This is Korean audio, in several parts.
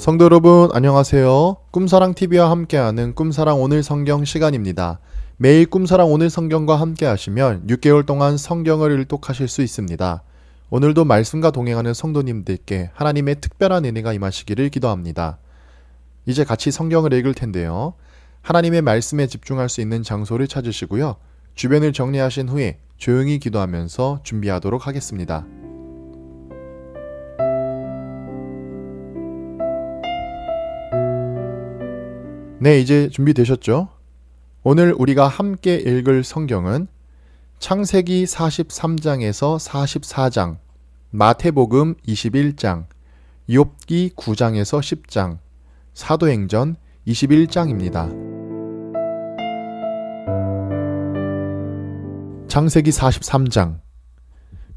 성도 여러분 안녕하세요. 꿈사랑TV와 함께하는 꿈사랑 오늘 성경 시간입니다. 매일 꿈사랑 오늘 성경과 함께 하시면 6개월 동안 성경을 일독하실 수 있습니다. 오늘도 말씀과 동행하는 성도님들께 하나님의 특별한 은혜가 임하시기를 기도합니다. 이제 같이 성경을 읽을 텐데요. 하나님의 말씀에 집중할 수 있는 장소를 찾으시고요. 주변을 정리하신 후에 조용히 기도하면서 준비하도록 하겠습니다. 네, 이제 준비되셨죠? 오늘 우리가 함께 읽을 성경은 창세기 43장에서 44장, 마태복음 21장, 욥기 9장에서 10장, 사도행전 21장입니다. 창세기 43장.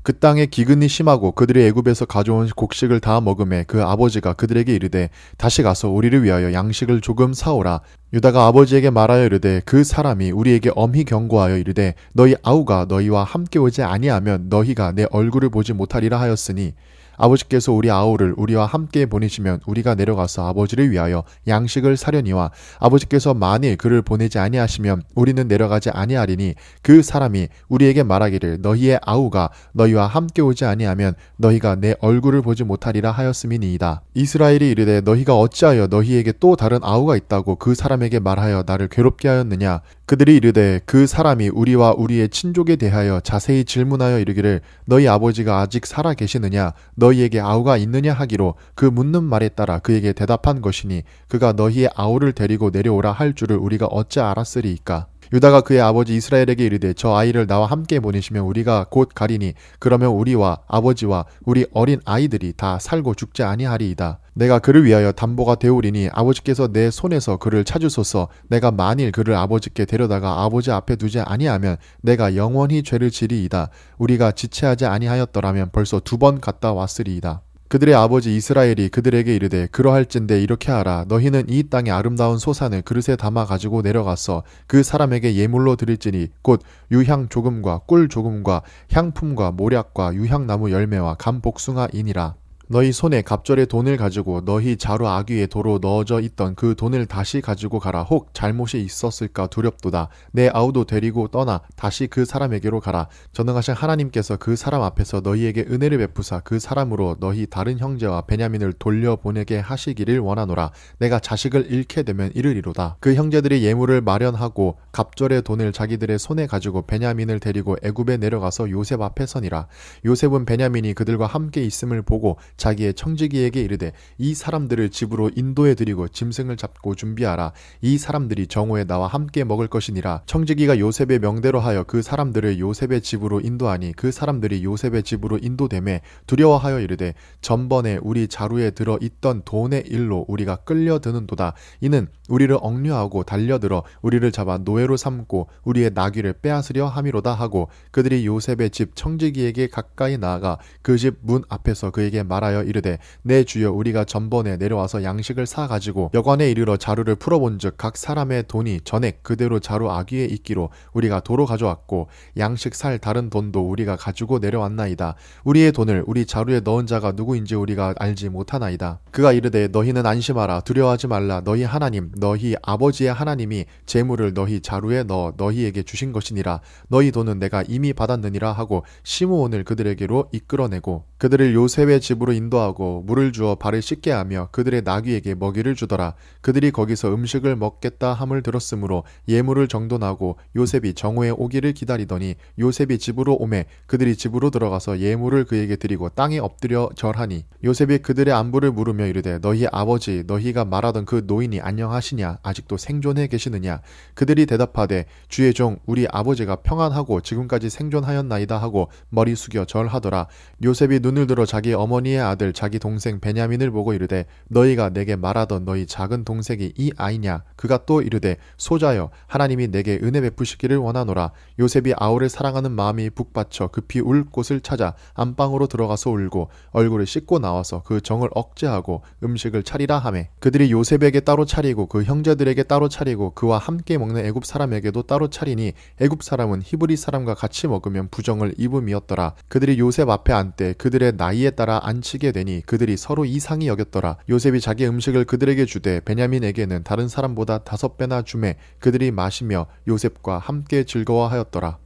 그 땅에 기근이 심하고 그들이 애굽에서 가져온 곡식을 다 먹음에 그 아버지가 그들에게 이르되 다시 가서 우리를 위하여 양식을 조금 사오라. 유다가 아버지에게 말하여 이르되 그 사람이 우리에게 엄히 경고하여 이르되 너희 아우가 너희와 함께 오지 아니하면 너희가 내 얼굴을 보지 못하리라 하였으니 아버지께서 우리 아우를 우리와 함께 보내시면 우리가 내려가서 아버지를 위하여 양식을 사려니와 아버지께서 만일 그를 보내지 아니하시면 우리는 내려가지 아니하리니 그 사람이 우리에게 말하기를 너희의 아우가 너희와 함께 오지 아니하면 너희가 내 얼굴을 보지 못하리라 하였음이니이다. 이스라엘이 이르되 너희가 어찌하여 너희에게 또 다른 아우가 있다고 그 사람에게 말하여 나를 괴롭게 하였느냐. 그들이 이르되 그 사람이 우리와 우리의 친족에 대하여 자세히 질문하여 이르기를 너희 아버지가 아직 살아 계시느냐 너희에게 아우가 있느냐 하기로 그 묻는 말에 따라 그에게 대답한 것이니 그가 너희의 아우를 데리고 내려오라 할 줄을 우리가 어찌 알았으리이까. 유다가 그의 아버지 이스라엘에게 이르되 저 아이를 나와 함께 보내시면 우리가 곧 가리니 그러면 우리와 아버지와 우리 어린 아이들이 다 살고 죽지 아니하리이다. 내가 그를 위하여 담보가 되오리니 아버지께서 내 손에서 그를 찾으소서. 내가 만일 그를 아버지께 데려다가 아버지 앞에 두지 아니하면 내가 영원히 죄를 지리이다. 우리가 지체하지 아니하였더라면 벌써 2번 갔다 왔으리이다. 그들의 아버지 이스라엘이 그들에게 이르되 그러할진대 이렇게 하라. 너희는 이 땅의 아름다운 소산을 그릇에 담아 가지고 내려가서 그 사람에게 예물로 드릴지니 곧 유향 조금과 꿀 조금과 향품과 모략과 유향나무 열매와 감복숭아이니라. 너희 손에 갑절의 돈을 가지고 너희 자루 아귀에 도로 넣어져 있던 그 돈을 다시 가지고 가라. 혹 잘못이 있었을까 두렵도다. 내 아우도 데리고 떠나 다시 그 사람에게로 가라. 전능하신 하나님께서 그 사람 앞에서 너희에게 은혜를 베푸사 그 사람으로 너희 다른 형제와 베냐민을 돌려보내게 하시기를 원하노라. 내가 자식을 잃게 되면 이르리로다. 그 형제들이 예물을 마련하고 갑절의 돈을 자기들의 손에 가지고 베냐민을 데리고 애굽에 내려가서 요셉 앞에 서니라. 요셉은 베냐민이 그들과 함께 있음을 보고 자기의 청지기에게 이르되 이 사람들을 집으로 인도해 드리고 짐승을 잡고 준비하라. 이 사람들이 정오에 나와 함께 먹을 것이니라. 청지기가 요셉의 명대로 하여 그 사람들을 요셉의 집으로 인도하니 그 사람들이 요셉의 집으로 인도되매 두려워하여 이르되 전번에 우리 자루에 들어 있던 돈의 일로 우리가 끌려드는도다. 이는 우리를 억류하고 달려들어 우리를 잡아 노예로 삼고 우리의 나귀를 빼앗으려 함이로다 하고 그들이 요셉의 집 청지기에게 가까이 나아가 그 집 문 앞에서 그에게 말하여 이르되 내 주여 우리가 전번에 내려와서 양식을 사 가지고 여관에 이르러 자루를 풀어본즉 각 사람의 돈이 전액 그대로 자루 아귀에 있기로 우리가 도로 가져왔고 양식 살 다른 돈도 우리가 가지고 내려왔나이다. 우리의 돈을 우리 자루에 넣은 자가 누구인지 우리가 알지 못하나이다. 그가 이르되 너희는 안심하라. 두려워하지 말라. 너희 하나님 너희 아버지의 하나님이 재물을 너희 자루에 넣어 너희에게 주신 것이니라. 너희 돈은 내가 이미 받았느니라 하고 시므온을 그들에게로 이끌어내고 그들을 요셉의 집으로 인도하고 물을 주어 발을 씻게 하며 그들의 나귀에게 먹이를 주더라. 그들이 거기서 음식을 먹겠다 함을 들었으므로 예물을 정돈하고 요셉이 정오에 오기를 기다리더니 요셉이 집으로 오매 그들이 집으로 들어가서 예물을 그에게 드리고 땅에 엎드려 절하니 요셉이 그들의 안부를 물으며 이르되 너희 아버지 너희가 말하던 그 노인이 안녕하시냐 아직도 생존해 계시느냐. 그들이 대답하되 주의 종 우리 아버지가 평안하고 지금까지 생존하였나이다 하고 머리 숙여 절하더라. 요셉이 눈을 들어 자기 어머니의 아들 자기 동생 베냐민을 보고 이르되 너희가 내게 말하던 너희 작은 동생이 이 아이냐. 그가 또 이르되 소자여 하나님이 내게 은혜 베푸시기를 원하노라. 요셉이 아우를 사랑하는 마음이 북받쳐 급히 울 곳을 찾아 안방으로 들어가서 울고 얼굴을 씻고 나와서 그 정을 억제하고 음식을 차리라 하매 그들이 요셉에게 따로 차리고 그 형제들에게 따로 차리고 그와 함께 먹는 애굽 사람에게도 따로 차리니 애굽 사람은 히브리 사람과 같이 먹으면 부정을 입음이었더라. 그들이 요셉 앞에 앉되 그들의 나이에 따라 앉힌 마시게 되니 그들이 서로 이상히 여겼더라. 요셉이 자기 음식을 그들에게 주되 베냐민에게는 다른 사람보다 5배나 주매 그들이 마시며 요셉과 함께 즐거워하였더라.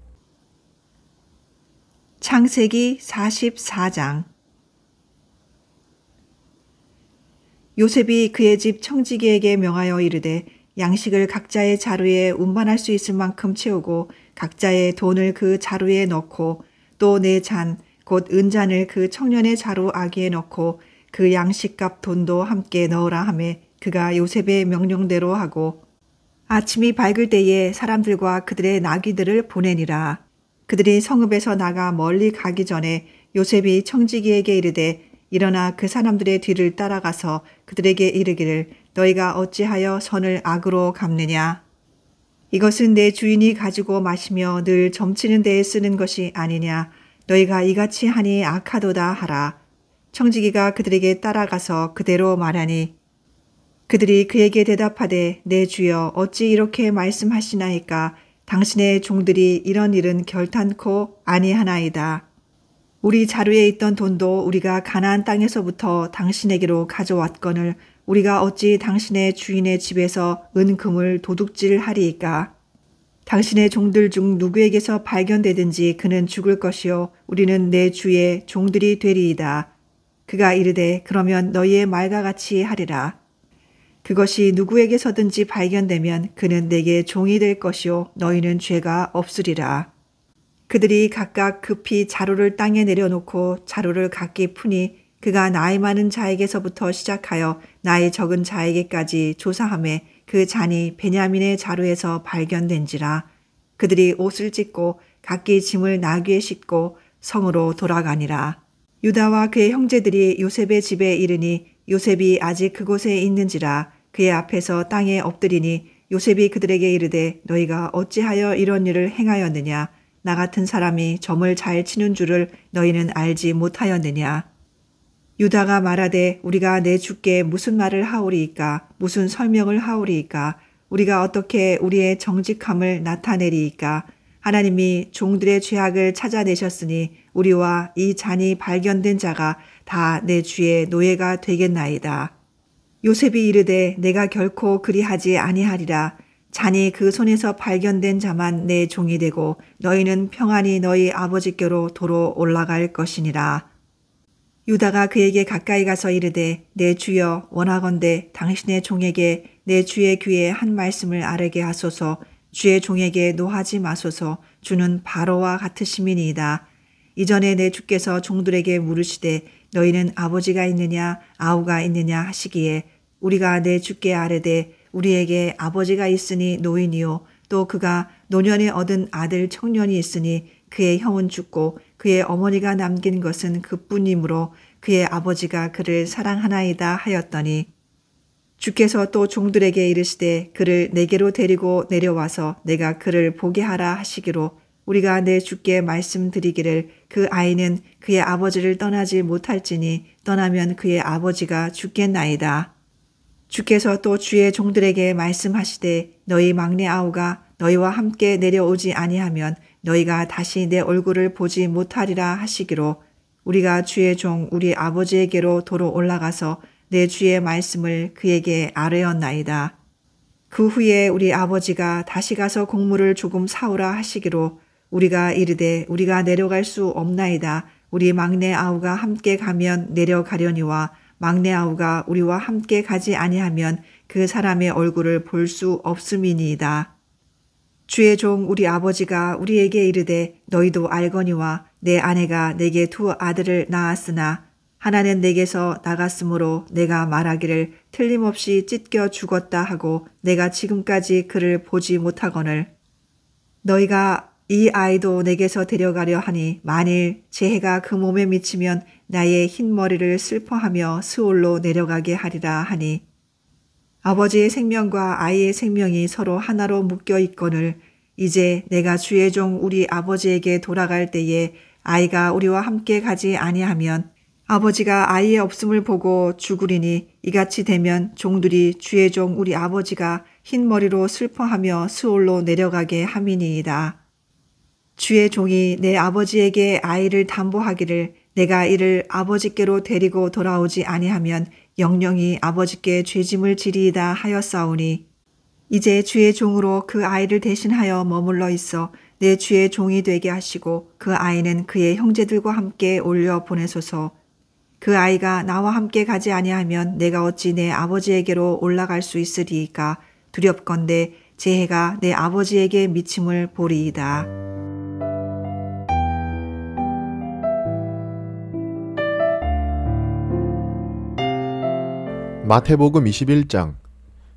창세기 44장. 요셉이 그의 집 청지기에게 명하여 이르되 양식을 각자의 자루에 운반할 수 있을 만큼 채우고 각자의 돈을 그 자루에 넣고 또 내 잔 곧 은잔을 그 청년의 자루 아기에 넣고 그 양식값 돈도 함께 넣으라 하매 그가 요셉의 명령대로 하고 아침이 밝을 때에 사람들과 그들의 나귀들을 보내니라. 그들이 성읍에서 나가 멀리 가기 전에 요셉이 청지기에게 이르되 일어나 그 사람들의 뒤를 따라가서 그들에게 이르기를 너희가 어찌하여 선을 악으로 갚느냐. 이것은 내 주인이 가지고 마시며 늘 점치는 데에 쓰는 것이 아니냐. 너희가 이같이 하니 악하도다 하라. 청지기가 그들에게 따라가서 그대로 말하니 그들이 그에게 대답하되 내 주여 어찌 이렇게 말씀하시나이까. 당신의 종들이 이런 일은 결탄코 아니하나이다. 우리 자루에 있던 돈도 우리가 가나안 땅에서부터 당신에게로 가져왔거늘 우리가 어찌 당신의 주인의 집에서 은금을 도둑질하리이까. 당신의 종들 중 누구에게서 발견되든지 그는 죽을 것이요 우리는 내 주의 종들이 되리이다. 그가 이르되 그러면 너희의 말과 같이 하리라. 그것이 누구에게서든지 발견되면 그는 내게 종이 될 것이요 너희는 죄가 없으리라. 그들이 각각 급히 자루를 땅에 내려놓고 자루를 각기 푸니 그가 나이 많은 자에게서부터 시작하여 나이 적은 자에게까지 조사하매 그 잔이 베냐민의 자루에서 발견된지라. 그들이 옷을 찢고 각기 짐을 나귀에 싣고 성으로 돌아가니라. 유다와 그의 형제들이 요셉의 집에 이르니 요셉이 아직 그곳에 있는지라. 그의 앞에서 땅에 엎드리니 요셉이 그들에게 이르되 너희가 어찌하여 이런 일을 행하였느냐. 나 같은 사람이 점을 잘 치는 줄을 너희는 알지 못하였느냐. 유다가 말하되 우리가 내 주께 무슨 말을 하오리이까. 무슨 설명을 하오리이까. 우리가 어떻게 우리의 정직함을 나타내리이까. 하나님이 종들의 죄악을 찾아내셨으니 우리와 이 잔이 발견된 자가 다 내 주의 노예가 되겠나이다. 요셉이 이르되 내가 결코 그리하지 아니하리라. 잔이 그 손에서 발견된 자만 내 종이 되고 너희는 평안히 너희 아버지께로 도로 올라갈 것이니라. 유다가 그에게 가까이 가서 이르되 내 주여 원하건대 당신의 종에게 내 주의 귀에 한 말씀을 아뢰게 하소서. 주의 종에게 노하지 마소서. 주는 바로와 같으심이니이다. 이전에 내 주께서 종들에게 물으시되 너희는 아버지가 있느냐 아우가 있느냐 하시기에 우리가 내 주께 아뢰되 우리에게 아버지가 있으니 노인이요 또 그가 노년에 얻은 아들 청년이 있으니 그의 형은 죽고 그의 어머니가 남긴 것은 그뿐이므로 그의 아버지가 그를 사랑하나이다 하였더니 주께서 또 종들에게 이르시되 그를 내게로 데리고 내려와서 내가 그를 보게 하라 하시기로 우리가 내 주께 말씀드리기를 그 아이는 그의 아버지를 떠나지 못할지니 떠나면 그의 아버지가 죽겠나이다. 주께서 또 주의 종들에게 말씀하시되 너희 막내 아우가 너희와 함께 내려오지 아니하면 너희가 다시 내 얼굴을 보지 못하리라 하시기로 우리가 주의 종 우리 아버지에게로 도로 올라가서 내 주의 말씀을 그에게 아뢰었나이다. 그 후에 우리 아버지가 다시 가서 곡물을 조금 사오라 하시기로 우리가 이르되 우리가 내려갈 수 없나이다. 우리 막내 아우가 함께 가면 내려가려니와 막내 아우가 우리와 함께 가지 아니하면 그 사람의 얼굴을 볼 수 없음이니이다. 주의 종 우리 아버지가 우리에게 이르되 너희도 알거니와 내 아내가 내게 2 아들을 낳았으나 하나는 내게서 나갔으므로 내가 말하기를 틀림없이 찢겨 죽었다 하고 내가 지금까지 그를 보지 못하거늘 너희가 이 아이도 내게서 데려가려 하니 만일 제 해가 그 몸에 미치면 나의 흰 머리를 슬퍼하며 스올로 내려가게 하리라 하니 아버지의 생명과 아이의 생명이 서로 하나로 묶여 있거늘 이제 내가 주의 종 우리 아버지에게 돌아갈 때에 아이가 우리와 함께 가지 아니하면 아버지가 아이의 없음을 보고 죽으리니 이같이 되면 종들이 주의 종 우리 아버지가 흰 머리로 슬퍼하며 스올로 내려가게 함이니이다. 주의 종이 내 아버지에게 아이를 담보하기를 내가 이를 아버지께로 데리고 돌아오지 아니하면 영영이 아버지께 죄짐을 지리이다 하였사오니 이제 주의 종으로 그 아이를 대신하여 머물러 있어 내 주의 종이 되게 하시고 그 아이는 그의 형제들과 함께 올려 보내소서. 그 아이가 나와 함께 가지 아니하면 내가 어찌 내 아버지에게로 올라갈 수 있으리이까. 두렵건대 제 해가 내 아버지에게 미침을 보리이다. 마태복음 21장.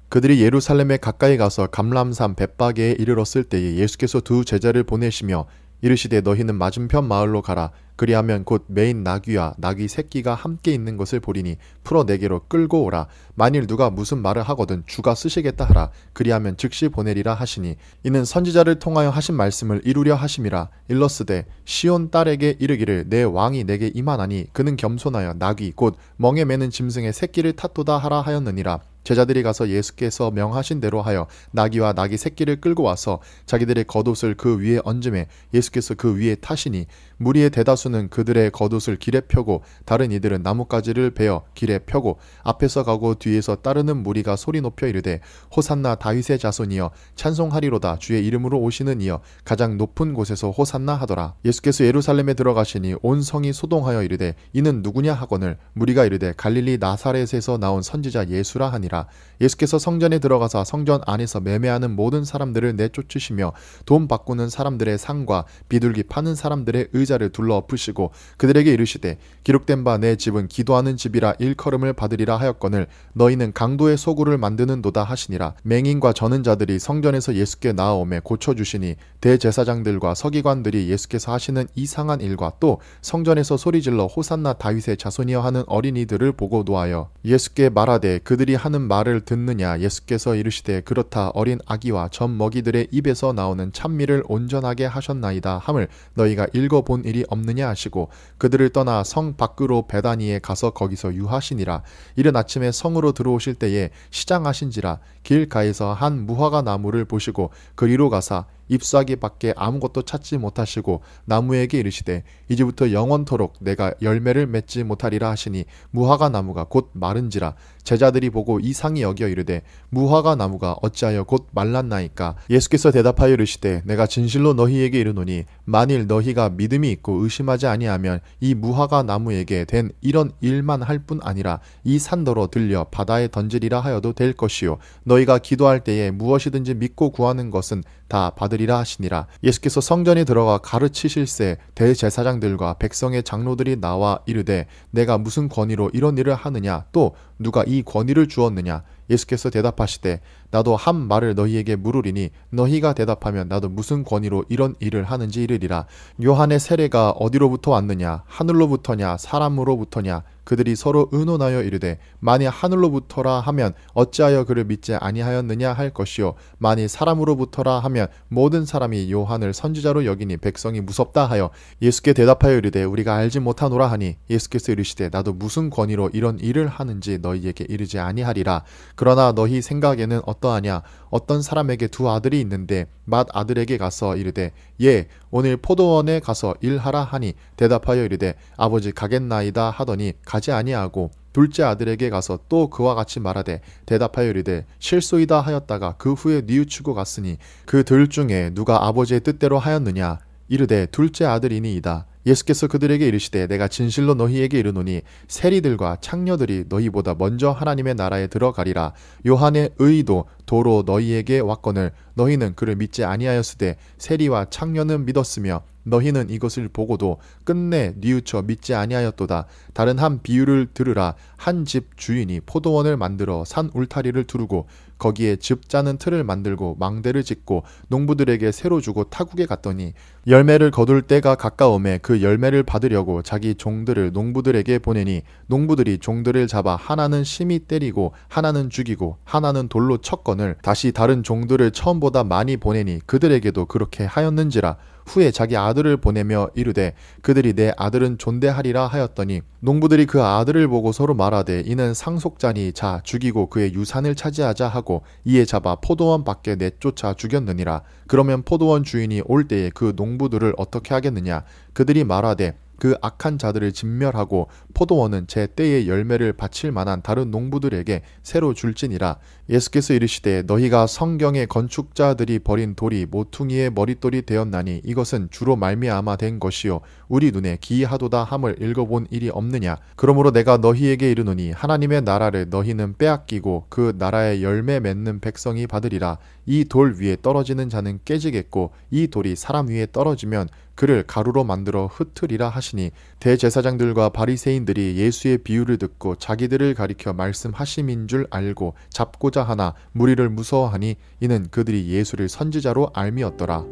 그들이 예루살렘에 가까이 가서 감람산 벳바게에 이르렀을 때에 예수께서 두 제자를 보내시며 이르시되 너희는 맞은편 마을로 가라. 그리하면 곧 매인 나귀와 나귀 새끼가 함께 있는 것을 보리니 풀어 내게로 끌고 오라. 만일 누가 무슨 말을 하거든 주가 쓰시겠다 하라. 그리하면 즉시 보내리라 하시니 이는 선지자를 통하여 하신 말씀을 이루려 하심이라. 일러스되 시온 딸에게 이르기를 내 왕이 내게 임하나니 그는 겸손하여 나귀 곧 멍에 매는 짐승의 새끼를 탓도다 하라 하였느니라. 제자들이 가서 예수께서 명하신 대로 하여 나귀와 나귀 새끼를 끌고 와서 자기들의 겉옷을 그 위에 얹음에 예수께서 그 위에 타시니 무리의 대다수는 그들의 겉옷을 길에 펴고 다른 이들은 나뭇가지를 베어 길에 펴고 앞에서 가고 뒤에서 따르는 무리가 소리 높여 이르되 호산나 다윗의 자손이여 찬송하리로다. 주의 이름으로 오시는 이여 가장 높은 곳에서 호산나 하더라. 예수께서 예루살렘에 들어가시니 온 성이 소동하여 이르되 이는 누구냐 하거늘 무리가 이르되 갈릴리 나사렛에서 나온 선지자 예수라 하니라. 예수께서 성전에 들어가사 성전 안에서 매매하는 모든 사람들을 내쫓으시며 돈 바꾸는 사람들의 상과 비둘기 파는 사람들의 의자를 둘러 엎으시고 그들에게 이르시되 기록된 바 내 집은 기도하는 집이라 일컬음을 받으리라 하였거늘 너희는 강도의 소굴을 만드는도다 하시니라. 맹인과 저는 자들이 성전에서 예수께 나아오매 고쳐주시니 대제사장들과 서기관들이 예수께서 하시는 이상한 일과 또 성전에서 소리질러 호산나 다윗의 자손이여 하는 어린이들을 보고 노하여 예수께 말하되 그들이 하는 말을 듣느냐. 예수께서 이르시되 그렇다. 어린 아기와 젖 먹이들의 입에서 나오는 찬미를 온전하게 하셨나이다 함을 너희가 읽어본 일이 없느냐 하시고 그들을 떠나 성 밖으로 베다니에 가서 거기서 유하시니라. 이른 아침에 성으로 들어오실 때에 시장하신지라 길가에서 한 무화과 나무를 보시고 그리로 가사 잎사귀 밖에 아무것도 찾지 못하시고 나무에게 이르시되 이제부터 영원토록 내가 열매를 맺지 못하리라 하시니 무화과 나무가 곧 마른지라. 제자들이 보고 이상히 여겨 이르되 무화과 나무가 어찌하여 곧 말랐나이까. 예수께서 대답하여 이르시되 내가 진실로 너희에게 이르노니 만일 너희가 믿음이 있고 의심하지 아니하면 이 무화과 나무에게 된 이런 일만 할 뿐 아니라 이 산더러 들려 바다에 던지리라 하여도 될 것이요 너희가 기도할 때에 무엇이든지 믿고 구하는 것은 다 받으리라 하시니라. 예수께서 성전에 들어가 가르치실새 대제사장들과 백성의 장로들이 나와 이르되 내가 무슨 권위로 이런 일을 하느냐 또 누가 이 권위를 주었느냐. 예수께서 대답하시되 나도 한 말을 너희에게 물으리니 너희가 대답하면 나도 무슨 권위로 이런 일을 하는지 이르리라. 요한의 세례가 어디로부터 왔느냐 하늘로부터냐 사람으로부터냐. 그들이 서로 의논하여 이르되 만일 하늘로부터라 하면 어찌하여 그를 믿지 아니하였느냐 할 것이요 만일 사람으로부터라 하면 모든 사람이 요한을 선지자로 여기니 백성이 무섭다 하여 예수께 대답하여 이르되 우리가 알지 못하노라 하니 예수께서 이르시되 나도 무슨 권위로 이런 일을 하는지 너희에게 이르지 아니하리라. 그러나 너희 생각에는 어떠하냐. 어떤 사람에게 두 아들이 있는데 맏 아들에게 가서 이르되 예 오늘 포도원에 가서 일하라 하니 대답하여 이르되 아버지 가겠나이다 하더니 가지 아니하고 둘째 아들에게 가서 또 그와 같이 말하되 대답하여 이르되 실소이다 하였다가 그 후에 뉘우치고 갔으니 그 들 중에 누가 아버지의 뜻대로 하였느냐. 이르되 둘째 아들이니이다. 예수께서 그들에게 이르시되 내가 진실로 너희에게 이르노니 세리들과 창녀들이 너희보다 먼저 하나님의 나라에 들어가리라. 요한의 의도 도로 너희에게 왔거늘 너희는 그를 믿지 아니하였으되 세리와 창녀는 믿었으며 너희는 이것을 보고도 끝내 뉘우쳐 믿지 아니하였도다. 다른 한 비유를 들으라. 한 집 주인이 포도원을 만들어 산 울타리를 두르고 거기에 즙 짜는 틀을 만들고 망대를 짓고 농부들에게 새로 주고 타국에 갔더니 열매를 거둘 때가 가까움에 그 열매를 받으려고 자기 종들을 농부들에게 보내니 농부들이 종들을 잡아 하나는 심히 때리고 하나는 죽이고 하나는 돌로 쳤거늘 다시 다른 종들을 처음보다 많이 보내니 그들에게도 그렇게 하였는지라. 후에 자기 아들을 보내며 이르되 그들이 내 아들은 존대하리라 하였더니 농부들이 그 아들을 보고 서로 말하되 이는 상속자니 자 죽이고 그의 유산을 차지하자 하고 이에 잡아 포도원 밖에 내쫓아 죽였느니라. 그러면 포도원 주인이 올 때에 그 농부들을 어떻게 하겠느냐. 그들이 말하되 그 악한 자들을 진멸하고 포도원은 제 때의 열매를 바칠 만한 다른 농부들에게 새로 줄지니라. 예수께서 이르시되 너희가 성경의 건축자들이 버린 돌이 모퉁이의 머릿돌이 되었나니 이것은 주로 말미암아 된 것이요 우리 눈에 기이하도다 함을 읽어본 일이 없느냐. 그러므로 내가 너희에게 이르노니 하나님의 나라를 너희는 빼앗기고 그 나라의 열매 맺는 백성이 받으리라. 이 돌 위에 떨어지는 자는 깨지겠고 이 돌이 사람 위에 떨어지면 그를 가루로 만들어 흩으리라 하시니 대제사장들과 바리새인들이 예수의 비유를 듣고 자기들을 가리켜 말씀하심인 줄 알고 잡고자 하나 무리를 무서워하니 이는 그들이 예수를 선지자로 알미었더라.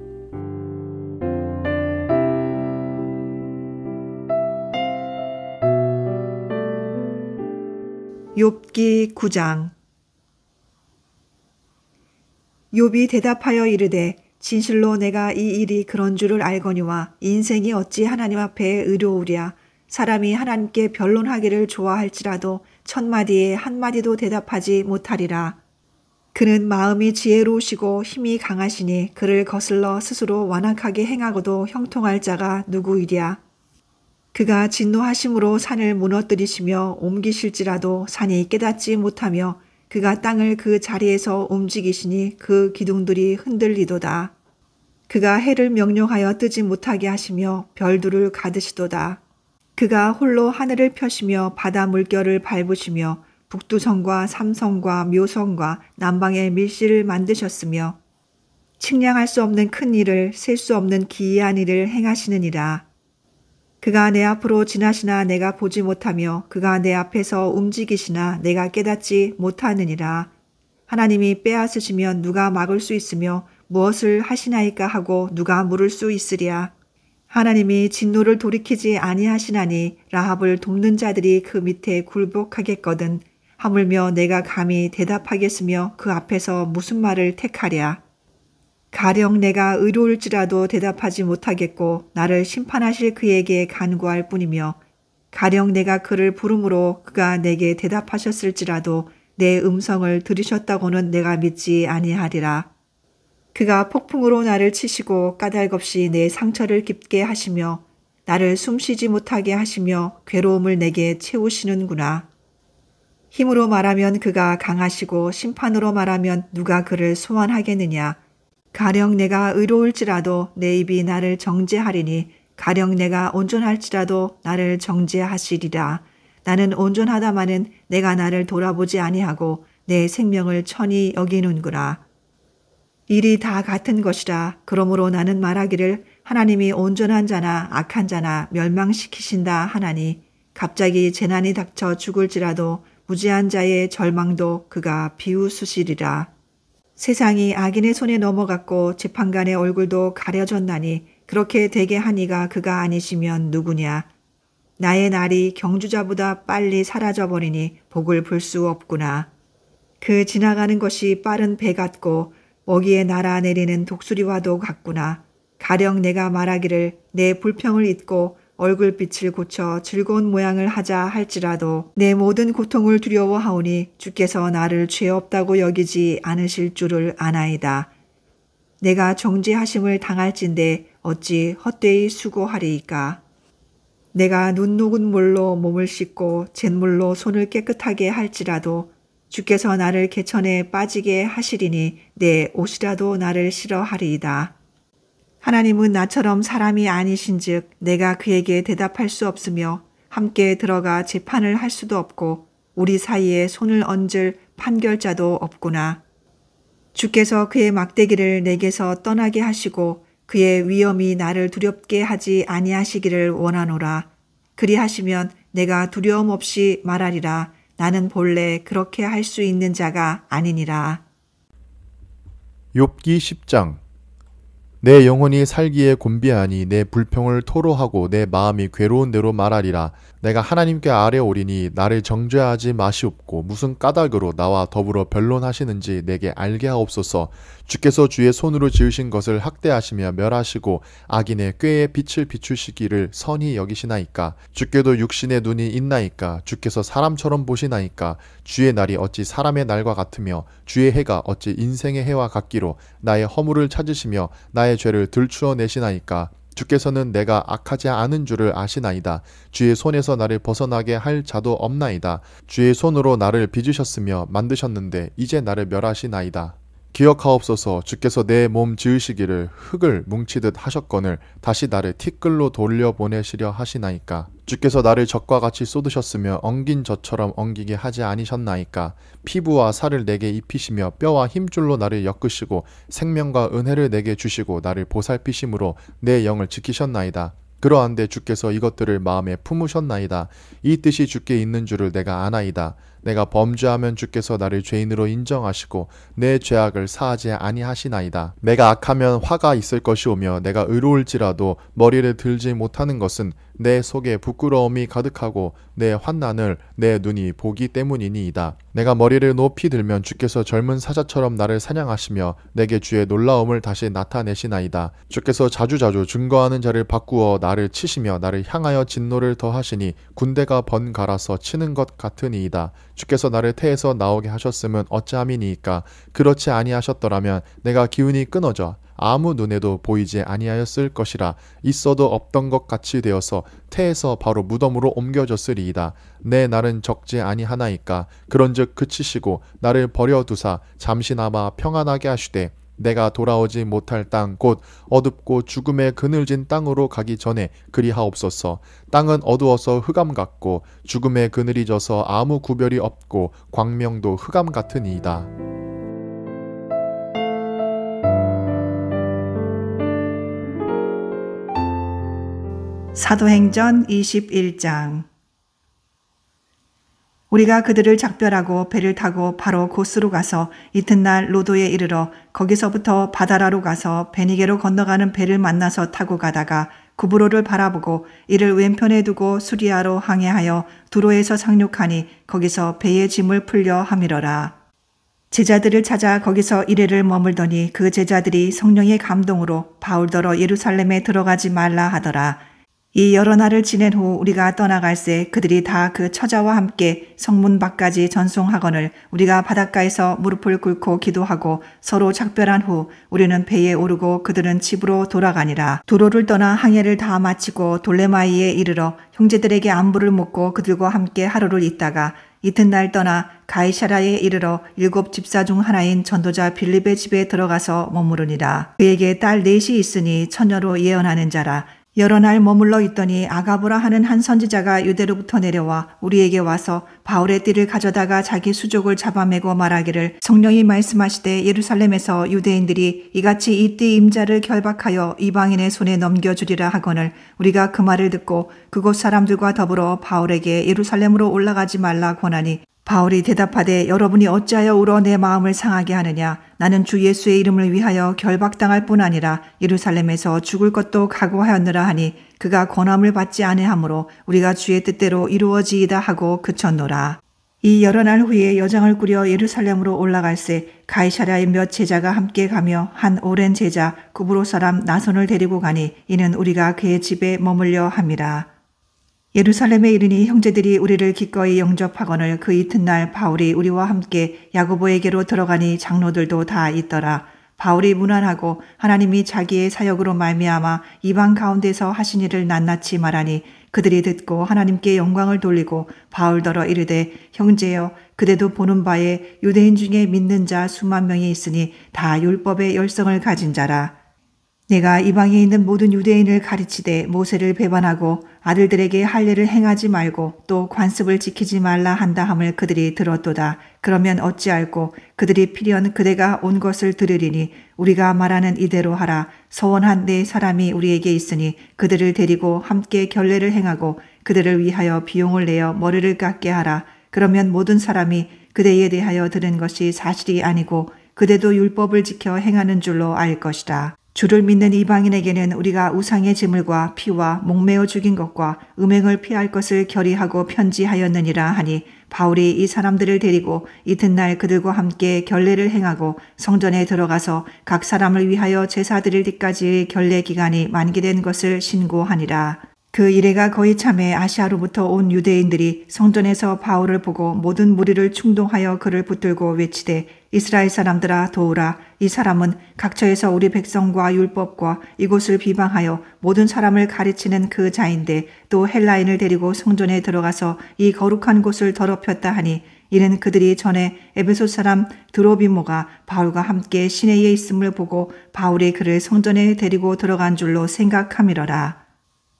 욥기 9장. 욥이 대답하여 이르되 진실로 내가 이 일이 그런 줄을 알거니와 인생이 어찌 하나님 앞에 의로우랴. 사람이 하나님께 변론하기를 좋아할지라도 1000마디에 한마디도 대답하지 못하리라. 그는 마음이 지혜로우시고 힘이 강하시니 그를 거슬러 스스로 완악하게 행하고도 형통할 자가 누구이랴. 그가 진노하심으로 산을 무너뜨리시며 옮기실지라도 산이 깨닫지 못하며 그가 땅을 그 자리에서 움직이시니 그 기둥들이 흔들리도다. 그가 해를 명령하여 뜨지 못하게 하시며 별들을 가두시도다. 그가 홀로 하늘을 펴시며 바다 물결을 밟으시며 북두성과 삼성과 묘성과 남방의 밀실을 만드셨으며 측량할 수 없는 큰 일을 셀 수 없는 기이한 일을 행하시느니라. 그가 내 앞으로 지나시나 내가 보지 못하며 그가 내 앞에서 움직이시나 내가 깨닫지 못하느니라. 하나님이 빼앗으시면 누가 막을 수 있으며 무엇을 하시나이까 하고 누가 물을 수 있으랴. 하나님이 진노를 돌이키지 아니하시나니 라합을 돕는 자들이 그 밑에 굴복하겠거든. 하물며 내가 감히 대답하겠으며 그 앞에서 무슨 말을 택하랴. 가령 내가 의로울지라도 대답하지 못하겠고 나를 심판하실 그에게 간구할 뿐이며 가령 내가 그를 부름으로 그가 내게 대답하셨을지라도 내 음성을 들으셨다고는 내가 믿지 아니하리라. 그가 폭풍으로 나를 치시고 까닭없이 내 상처를 깊게 하시며 나를 숨쉬지 못하게 하시며 괴로움을 내게 채우시는구나. 힘으로 말하면 그가 강하시고 심판으로 말하면 누가 그를 소환하겠느냐. 가령 내가 의로울지라도 내 입이 나를 정죄하리니 가령 내가 온전할지라도 나를 정죄하시리라. 나는 온전하다마는 내가 나를 돌아보지 아니하고 내 생명을 천히 여기는구나. 일이 다 같은 것이라. 그러므로 나는 말하기를 하나님이 온전한 자나 악한 자나 멸망시키신다 하나니 갑자기 재난이 닥쳐 죽을지라도 무지한 자의 절망도 그가 비웃으시리라. 세상이 악인의 손에 넘어갔고 재판관의 얼굴도 가려졌나니 그렇게 되게 하니가 그가 아니시면 누구냐. 나의 날이 경주자보다 빨리 사라져버리니 복을 볼 수 없구나. 그 지나가는 것이 빠른 배 같고 먹이에 날아내리는 독수리와도 같구나. 가령 내가 말하기를 내 불평을 잊고 얼굴빛을 고쳐 즐거운 모양을 하자 할지라도 내 모든 고통을 두려워하오니 주께서 나를 죄 없다고 여기지 않으실 줄을 아나이다. 내가 정죄하심을 당할진대 어찌 헛되이 수고하리이까. 내가 눈 녹은 물로 몸을 씻고 잿물로 손을 깨끗하게 할지라도 주께서 나를 개천에 빠지게 하시리니 내 옷이라도 나를 싫어하리이다. 하나님은 나처럼 사람이 아니신즉 내가 그에게 대답할 수 없으며 함께 들어가 재판을 할 수도 없고 우리 사이에 손을 얹을 판결자도 없구나. 주께서 그의 막대기를 내게서 떠나게 하시고 그의 위엄이 나를 두렵게 하지 아니하시기를 원하노라. 그리하시면 내가 두려움 없이 말하리라. 나는 본래 그렇게 할 수 있는 자가 아니니라. 욥기 10장. 내 영혼이 살기에 곤비하니 내 불평을 토로하고 내 마음이 괴로운 대로 말하리라. 내가 하나님께 아뢰오리니 나를 정죄하지 마시옵고 무슨 까닭으로 나와 더불어 변론하시는지 내게 알게 하옵소서. 주께서 주의 손으로 지으신 것을 학대하시며 멸하시고 악인의 꾀에 빛을 비추시기를 선히 여기시나이까. 주께도 육신의 눈이 있나이까. 주께서 사람처럼 보시나이까. 주의 날이 어찌 사람의 날과 같으며 주의 해가 어찌 인생의 해와 같기로 나의 허물을 찾으시며 나의 죄를 들추어 내시나이까. 주께서는 내가 악하지 않은 줄을 아시나이다. 주의 손에서 나를 벗어나게 할 자도 없나이다. 주의 손으로 나를 빚으셨으며 만드셨는데 이제 나를 멸하시나이다. 기억하옵소서. 주께서 내 몸 지으시기를 흙을 뭉치듯 하셨거늘 다시 나를 티끌로 돌려보내시려 하시나이까. 주께서 나를 젖과 같이 쏟으셨으며 엉긴 젖처럼 엉기게 하지 아니셨나이까. 피부와 살을 내게 입히시며 뼈와 힘줄로 나를 엮으시고 생명과 은혜를 내게 주시고 나를 보살피심으로 내 영을 지키셨나이다. 그러한데 주께서 이것들을 마음에 품으셨나이다. 이 뜻이 주께 있는 줄을 내가 아나이다. 내가 범죄하면 주께서 나를 죄인으로 인정하시고 내 죄악을 사하지 아니하시나이다. 내가 악하면 화가 있을 것이오며 내가 의로울지라도 머리를 들지 못하는 것은 내 속에 부끄러움이 가득하고 내 환난을 내 눈이 보기 때문이니이다. 내가 머리를 높이 들면 주께서 젊은 사자처럼 나를 사냥하시며 내게 주의 놀라움을 다시 나타내시나이다. 주께서 자주자주 증거하는 자를 바꾸어 나를 치시며 나를 향하여 진노를 더하시니 군대가 번갈아서 치는 것 같으니이다. 주께서 나를 태에서 나오게 하셨음은 어찌함이니이까. 그렇지 아니하셨더라면 내가 기운이 끊어져 아무 눈에도 보이지 아니하였을 것이라. 있어도 없던 것 같이 되어서 태에서 바로 무덤으로 옮겨졌으리이다. 내 날은 적지 아니하나이까. 그런즉 그치시고 나를 버려두사 잠시나마 평안하게 하시되 내가 돌아오지 못할 땅 곧 어둡고 죽음의 그늘진 땅으로 가기 전에 그리하옵소서. 땅은 어두워서 흑암 같고 죽음의 그늘이 져서 아무 구별이 없고 광명도 흑암 같으니이다. 사도행전 21장. 우리가 그들을 작별하고 배를 타고 바로 고스로 가서 이튿날 로도에 이르러 거기서부터 바다라로 가서 베니게로 건너가는 배를 만나서 타고 가다가 구브로를 바라보고 이를 왼편에 두고 수리아로 항해하여 두로에서 상륙하니 거기서 배의 짐을 풀려 함이러라. 제자들을 찾아 거기서 이래를 머물더니 그 제자들이 성령의 감동으로 바울더러 예루살렘에 들어가지 말라 하더라. 이 여러 날을 지낸 후 우리가 떠나갈새 그들이 다 그 처자와 함께 성문 밖까지 전송하거늘 우리가 바닷가에서 무릎을 꿇고 기도하고 서로 작별한 후 우리는 배에 오르고 그들은 집으로 돌아가니라. 두로를 떠나 항해를 다 마치고 돌레마이에 이르러 형제들에게 안부를 묻고 그들과 함께 하루를 있다가 이튿날 떠나 가이사라에 이르러 7 집사 중 하나인 전도자 빌립의 집에 들어가서 머무르니라. 그에게 딸 넷이 있으니 처녀로 예언하는 자라. 여러 날 머물러 있더니 아가보라 하는 한 선지자가 유대로부터 내려와 우리에게 와서 바울의 띠를 가져다가 자기 수족을 잡아매고 말하기를 성령이 말씀하시되 예루살렘에서 유대인들이 이같이 이 띠 임자를 결박하여 이방인의 손에 넘겨주리라 하거늘 우리가 그 말을 듣고 그곳 사람들과 더불어 바울에게 예루살렘으로 올라가지 말라 권하니 바울이 대답하되 여러분이 어찌하여 울어 내 마음을 상하게 하느냐. 나는 주 예수의 이름을 위하여 결박당할 뿐 아니라 예루살렘에서 죽을 것도 각오하였느라 하니 그가 권함을 받지 아니하므로 우리가 주의 뜻대로 이루어지이다 하고 그쳤노라. 이 여러 날 후에 여장을 꾸려 예루살렘으로 올라갈새 가이사랴의 몇 제자가 함께 가며 한 오랜 제자 구브로 사람 나손을 데리고 가니 이는 우리가 그의 집에 머물려 함이라. 예루살렘에 이르니 형제들이 우리를 기꺼이 영접하거늘 그 이튿날 바울이 우리와 함께 야고보에게로 들어가니 장로들도 다 있더라. 바울이 무난하고 하나님이 자기의 사역으로 말미암아 이방 가운데서 하신 일을 낱낱이 말하니 그들이 듣고 하나님께 영광을 돌리고 바울더러 이르되 형제여 그대도 보는 바에 유대인 중에 믿는 자 수만 명이 있으니 다 율법의 열성을 가진 자라. 내가 이방에 있는 모든 유대인을 가르치되 모세를 배반하고 아들들에게 할례를 행하지 말고 또 관습을 지키지 말라 한다 함을 그들이 들었도다. 그러면 어찌할꼬 그들이 필연 그대가 온 것을 들으리니 우리가 말하는 이대로 하라. 서원한 네 사람이 우리에게 있으니 그들을 데리고 함께 결례를 행하고 그들을 위하여 비용을 내어 머리를 깎게 하라. 그러면 모든 사람이 그대에 대하여 들은 것이 사실이 아니고 그대도 율법을 지켜 행하는 줄로 알 것이다. 주를 믿는 이방인에게는 우리가 우상의 제물과 피와 목매어 죽인 것과 음행을 피할 것을 결의하고 편지하였느니라 하니 바울이 이 사람들을 데리고 이튿날 그들과 함께 결례를 행하고 성전에 들어가서 각 사람을 위하여 제사 드릴 때까지의 결례 기간이 만기된 것을 신고하니라. 그 이래가 거의 참에 아시아로부터 온 유대인들이 성전에서 바울을 보고 모든 무리를 충동하여 그를 붙들고 외치되 이스라엘 사람들아 도우라. 이 사람은 각처에서 우리 백성과 율법과 이곳을 비방하여 모든 사람을 가르치는 그 자인데 또 헬라인을 데리고 성전에 들어가서 이 거룩한 곳을 더럽혔다 하니 이는 그들이 전에 에베소 사람 드로비모가 바울과 함께 시내에 있음을 보고 바울이 그를 성전에 데리고 들어간 줄로 생각함이러라.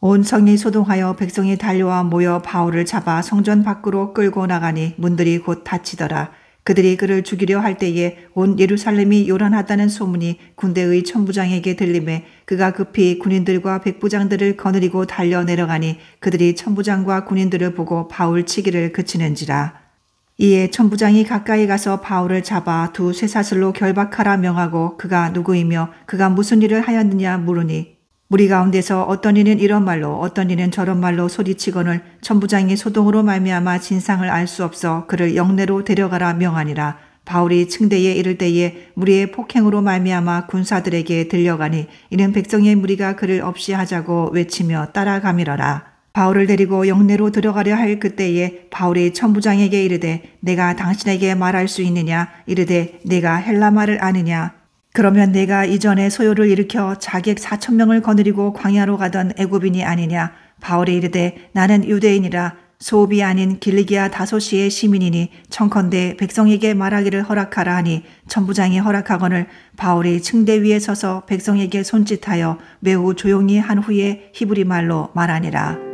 온 성이 소동하여 백성이 달려와 모여 바울을 잡아 성전 밖으로 끌고 나가니 문들이 곧 닫히더라. 그들이 그를 죽이려 할 때에 온 예루살렘이 요란하다는 소문이 군대의 천부장에게 들림에 그가 급히 군인들과 백부장들을 거느리고 달려 내려가니 그들이 천부장과 군인들을 보고 바울 치기를 그치는지라. 이에 천부장이 가까이 가서 바울을 잡아 두 쇠사슬로 결박하라 명하고 그가 누구이며 그가 무슨 일을 하였느냐 물으니 무리 가운데서 어떤 이는 이런 말로 어떤 이는 저런 말로 소리치거늘 천부장이 소동으로 말미암아 진상을 알 수 없어 그를 영내로 데려가라 명하니라. 바울이 층대에 이를 때에 무리의 폭행으로 말미암아 군사들에게 들려가니 이는 백성의 무리가 그를 없이 하자고 외치며 따라가미러라. 바울을 데리고 영내로 들어가려 할 그때에 바울이 천부장에게 이르되 내가 당신에게 말할 수 있느냐 이르되 내가 헬라 말을 아느냐 그러면 내가 이전에 소요를 일으켜 자객 4,000명을 거느리고 광야로 가던 애굽인이 아니냐. 바울이 이르되 나는 유대인이라 소읍이 아닌 길리기아 다소시의 시민이니 청컨대 백성에게 말하기를 허락하라 하니 천부장이 허락하거늘 바울이 층대 위에 서서 백성에게 손짓하여 매우 조용히 한 후에 히브리 말로 말하니라.